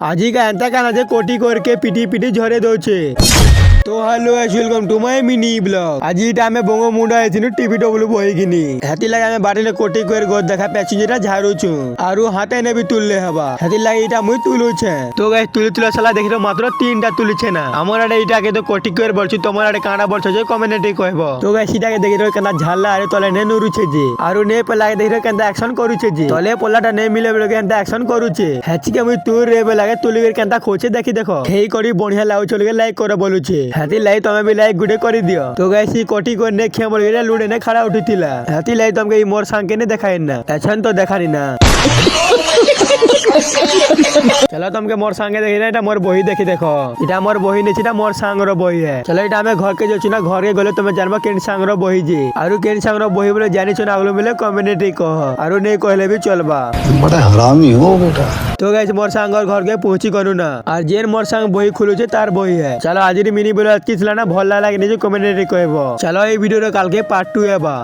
ଆଜିକା ଏନ୍ତା କାଣା ଯେ କୋଟି କରିକେ ପିଟି ପିଟି ଝରେ ଦଉଛେ। তো hello welcome to my mini blog. আজি এটা আমি বঙ্গ মুন্ডা আইছিনু টিভি ডব্লু বইকিনি হেতি লাগি আমি বাড়িলে কোটি করে গোদ দেখা পেছি যেটা ঝাড়ুছু আরু হাতে নেবি তুললে হবা হেতি লাগি এটা মুই তুলুছে। তো গাইস তুলি সালা দেখি মাত্র 3টা তুলিছে না। আমার আড়ে এটাকে তো কোটি করে বলছি, তোমার আড়ে কাঁড়া বলছো যে কমেন্টে কইব। তো গাইস এটাকে দেখি কেনা ঝাল্লা আরে তলে নে নুরুছে যে আরু নে পেলাকে দেখি কেনতা অ্যাকশন করুছে যে তলে পোলাটা নে মিলে বলে কেনতা অ্যাকশন করুছে হেচিকে মুই তুই রে বেলাকে তুলি করে কেনতা খোঁচে দেখি দেখো হেই করি বঢ়িয়া লাগুছে লগে লাইক করে বলুছে হেতি লাই তুমি भी लाइक गुडे कर दियो। तो गाइस ई कोटी को ने खे बोल गेला लुडे ने खड़ा उठितिला हेति लाई तुमके ई मोर संग के ने देखाई ना एछन तो देखानी ना। चलो तुमके मोर संगे देखि ना এটা मोर বহি দেখি দেখো এটা মোর বহি নেছি এটা মোর সাংর বহি है। चलो এটা আমি घर के जोची ना घर के गले তুমি জানবা কেন সাংর বহি যে আরু কেন সাংর বহি বলে জানিছ না আগলো মিলে কমিউনিটি কহ আরু ने कहले भी चलबा बड़ा हरामी हो बेटा। तो गाइस मोर सांगर घर के पहुंची करू ना और जेन मोर संग बही खुलुचे तार बही है। चलो आज मिनी ब्लॉग की ना भल लागे निजे कमेंट रे कहबो। चलो এই ভিডিওর কালকে পার্ট 2 হেবা।